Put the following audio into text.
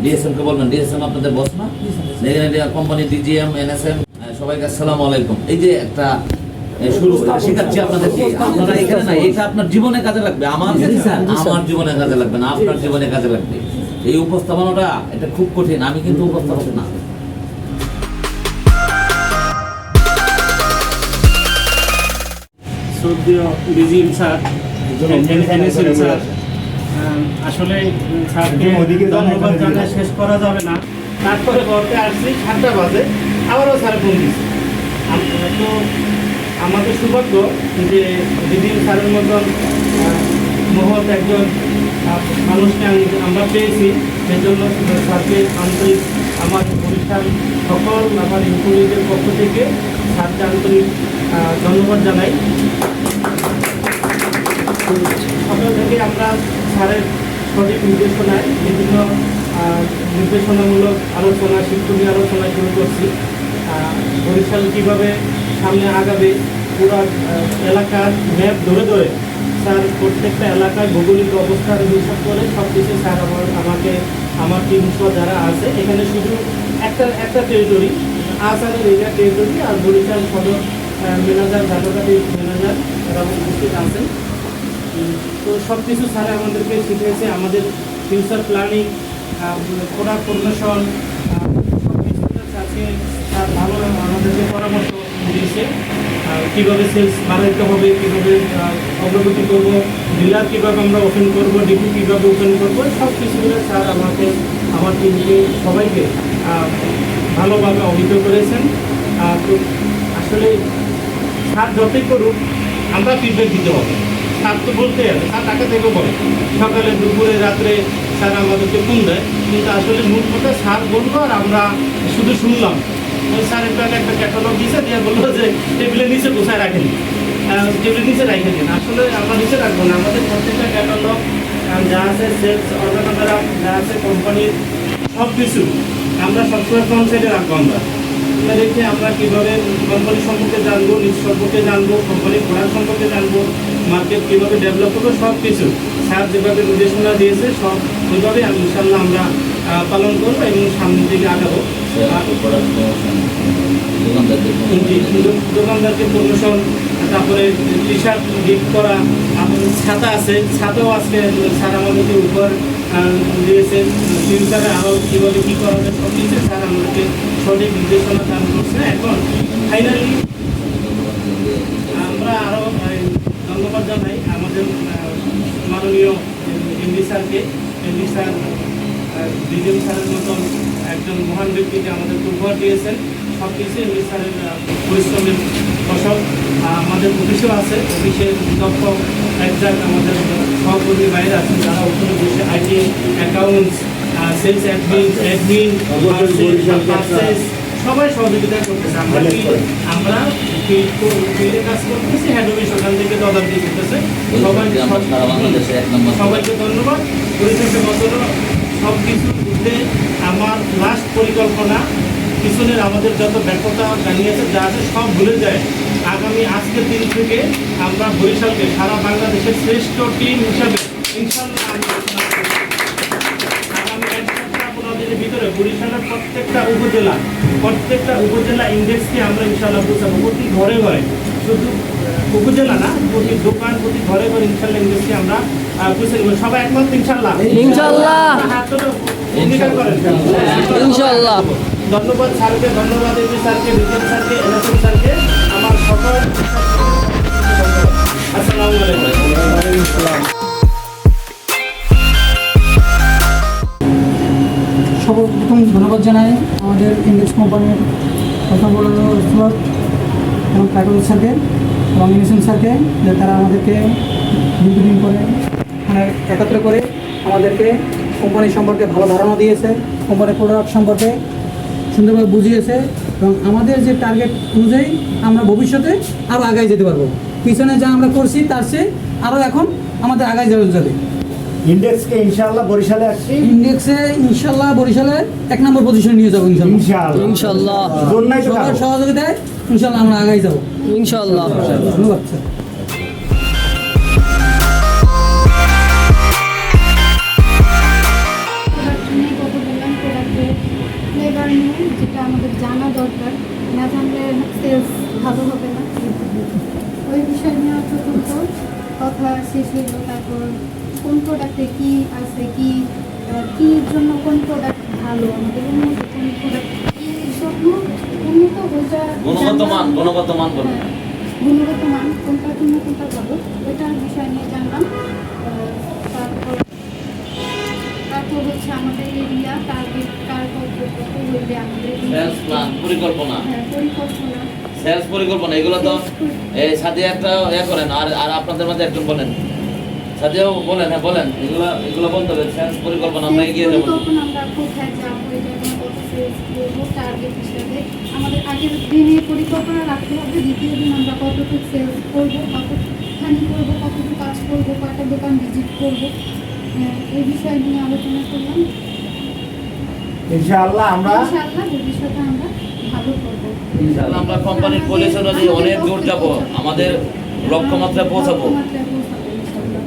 DSM কে বলবেন, DSM আপনাদের বস না, কোম্পানি ডিজিএম এনএসএম সবাইকে আসসালামু আলাইকুম। এই যে একটা শুরু শেখাচ্ছি আপনাদেরকে, আপনারা এখানে না, এটা আপনার জীবনে কাজে লাগবে, আমার জীবনে কাজে লাগবে না, আপনার জীবনে কাজে লাগবে। এই উপস্থাপনাটা এটা খুব কঠিন, আমি কিন্তু উপস্থাপক না। শ্রদ্ধেয় ডিজিএম স্যার, এনএসএম স্যার, আসলে স্যারকে ধন্যবাদ জানিয়ে শেষ করা যাবে না। তারপরে ঘরতে আসছি 7টা বাজে, আবারও স্যার ফোন দিচ্ছে। তো আমাদের সৌভাগ্য যে ডিজিএম স্যারের মতন মহৎ একজন মানুষকে আমরা পেয়েছি। সেই জন্য স্যারকে আন্তরিক আমার প্রতিষ্ঠান সকল আমার এমপ্লয়িদের পক্ষ থেকে স্যারকে আন্তরিক ধন্যবাদ জানাই। সকাল থেকে আমরা স্যারের সঠিক নির্দেশনায় বিভিন্ন নির্দেশনামূলক আলোচনা, শিক্ষণীয় আলোচনা শুরু করছি। বরিশাল কীভাবে সামনে আগাবে পুরো এলাকার ম্যাপ ধরে ধরে স্যার প্রত্যেকটা এলাকার ভৌগোলিক অবস্থার হিসাব করে সব কিছু স্যার আমাকে আমার টিম সহ যারা আছে এখানে শুধু একটা টেরিটরি আসামের এরিয়া টেরিটরি আর বরিশাল সদর ম্যানেজার, ঝালকাঠি ম্যানেজার এরা উপস্থিত আছেন। তো সব কিছু স্যার আমাদেরকে শিখিয়েছে, আমাদের ফিউচার প্ল্যানিং, প্রোডাক্ট প্রমোশন সব কিছু আজকে স্যার ভালো আমাদেরকে পরামর্শ দিয়েছে। কীভাবে সেলস বাড়াইতে হবে, কীভাবে অগ্রগতি করব, ডিলার কীভাবে আমরা ওপেন করব, ডিপি কীভাবে ওপেন করব, সব কিছুগুলো স্যার আমাকে, আমার টিমকে, সবাইকে ভালোভাবে অভিযোগ করেছেন। তো আসলে স্যার যতই করুক আমরা ফিডব্যাক দিতে হবে। স্যার তো বলতে হবে, স্যার টাকা থেকে বলে সকালে দুপুরে রাত্রে স্যার আমাদেরকে ফোন দেয়, কিন্তু আসলে মূল কথা স্যার বলবো আর আমরা শুধু শুনলাম। ওই স্যার একটা ক্যাটালগ দিয়েছে, দিয়ে বললো যে টেবিলের নিচে কোথায় রাখেন, টেবিলের নিচে রাখে দিন। আসলে আমরা নিচে রাখবো না, আমাদের প্রত্যেকটা ক্যাটালগ যা আছে, সেলস অর্গানাইজার যা আছে, কোম্পানির সব কিছু আমরা সবসময় ফ্রন্ট সাইডে রাখবো। আমরা রেখে আমরা কীভাবে কোম্পানি সম্পর্কে জানবো, নিজ সম্পর্কে জানবো, কোম্পানির প্রোডাক্ট সম্পর্কে জানবো, মার্কেট কীভাবে ডেভেলপ করবো, সব কিছু স্যার যেভাবে নির্দেশনা দিয়েছে সব ওইভাবে ইনশাল্লাহ আমরা পালন করবো এবং সামনের দিকে আগাবো। দোকানদারকে প্রমোশন, তারপরে টি শার্ট গিফট করা, ছাতা আছে, ছাতাও আজকে স্যার আমাদেরকে উপর দিয়েছে। ফিউচারে আরও কীভাবে কী করা হবে সব কিছু স্যার আমাদেরকে সঠিক নির্দেশনা দান করছে। এখন ফাইনালি আমরা আরও ধন্যবাদ জানাই আমাদের মাননীয় এমডি স্যারকে। এমডি স্যার ডিজিএম স্যারের মতন একজন মহান ব্যক্তিকে আমাদেরকে উপহার দিয়েছেন। সব কিছু এমডি স্যারের পরিশ্রমের ফসল। আমাদের অফিসও আছে, অফিসের দক্ষ একজাক্ট আমাদের সহকর্মী বাইরে আছেন যারা ওখানে বসে আইটি, অ্যাকাউন্টস, সেলস অ্যাডমিন, সবাই সহযোগিতা করতেছে। আমরা ফিল্ডে কাজ করতেছি, হেড অফিস ওখান থেকে তদারকি করতেছে। সবাইকে ধন্যবাদ। পরিশেষে বছর সব কিছু বুঝতে আমার লাস্ট পরিকল্পনা পিছনের আমাদের যত ব্যর্থতা জানিয়েছে যা আছে সব ভুলে যায়। আগামী আজকের দিন থেকে আমরা বরিশালকে সারা বাংলাদেশের শ্রেষ্ঠ টিম হিসাবে ইনশাল্লাহ আগামী 1-15 দিনের ভিতরে বরিশালের প্রত্যেকটা উপজেলা ইন্ডেক্সকে আমরা ইনশাল্লাহ পৌঁছাবো। প্রতি ঘরে ঘরে, শুধু উপজেলা না, প্রতি দোকান, প্রতি ঘরে ঘরে ইনশাল্লাহ ইন্ডেক্সকে আমরা পৌঁছে দেবো। সবাই একমত ইনশাল্লাহ? ইনশাআল্লাহ। ধন্যবাদ স্যারকে, ধন্যবাদ এমডি স্যারকে, ডিজিএম স্যারকে, এনএসএম স্যারকে, আমার সকল। আসসালামু আলাইকুম। সর্বপ্রথম ধন্যবাদ জানাই আমাদের ইন্ডেক্স কোম্পানির প্রথম বড় সুরত এবং কাকুল স্যারকে এবং এনএসএম স্যারকে, যে তারা আমাদেরকে দীর্ঘদিন করে মানে একত্র করে আমাদেরকে কোম্পানি সম্পর্কে ভালো ধারণা দিয়েছে, কোম্পানির প্রোডাক্ট সম্পর্কে সুন্দরভাবে বুঝিয়েছে এবং আমাদের যে টার্গেট অনুযায়ী আমরা ভবিষ্যতে আরও আগায় যেতে পারবো। পিছনে যা আমরা করছি তার চেয়ে আরও এখন আমাদের আগায় যাবে। ইন্ডেক্সকে ইনশাআল্লাহ বরিশালে আসছি, ইন্ডেক্সে ইনশাআল্লাহ বরিশালে 1 নম্বর পজিশনে নিয়ে যাবো ইনশাআল্লাহ। ইনশাআল্লাহ সবার সহযোগিতায় ইনশাআল্লাহ আমরা আগাই যাবো ইনশাআল্লাহ। ধন্যবাদ স্যার। শেষ হলো, তারপর কোন প্রোডাক্টে কি আছে, কি কি জন্য কোন প্রোডাক্ট ভালো, আমাদের উন্নত কোন প্রোডাক্ট কি জন্য উন্নত ওইটা গুণগত মান বলুন। হ্যাঁ, গুণগত মান কোনটার জন্য কোনটা ভালো ওইটার বিষয় নিয়ে জানলাম। তারপর তারপর হচ্ছে আমাদের এরিয়া টার্গেট কার কত হইলে আমাদের সেলস প্ল্যান, পরিকল্পনা, হ্যাঁ, পরিকল্পনা সেলস পরিকল্পনা, এগুলো তো এই সাথে একটা করেন। আর আপনাদের মাঝে একজন বলেন, সাথেও বলেন, হ্যাঁ বলেন, এগুলো বলতে হবে। সেলস পরিকল্পনা আমরা এগিয়ে যাবো। পরিকল্পনা আমরা কোথায় যাবো, এটা আমরা কত সেলস করবো টার্গেট হিসাবে আমাদের আগের দিনে পরিকল্পনা রাখতে হবে। দ্বিতীয় দিন আমরা কতটুকু সেলস করবো, কতখানি করবো, কতটুকু কাজ করবো, কয়টা দোকান ভিজিট করবো, এই বিষয় নিয়ে আলোচনা করলাম। ইনশাআল্লাহ আমরা ইনশাআল্লাহ ভবিষ্যতে আমরা ভালো করবো। ইনশাআল্লাহ আমরা কোম্পানির পলিসি অনুযায়ী অনেক দূর যাব, আমাদের লক্ষ্যমাত্রায় পৌঁছাবো। লক্ষ্যমাত্রায় পৌঁছাবো ইনশাআল্লাহ।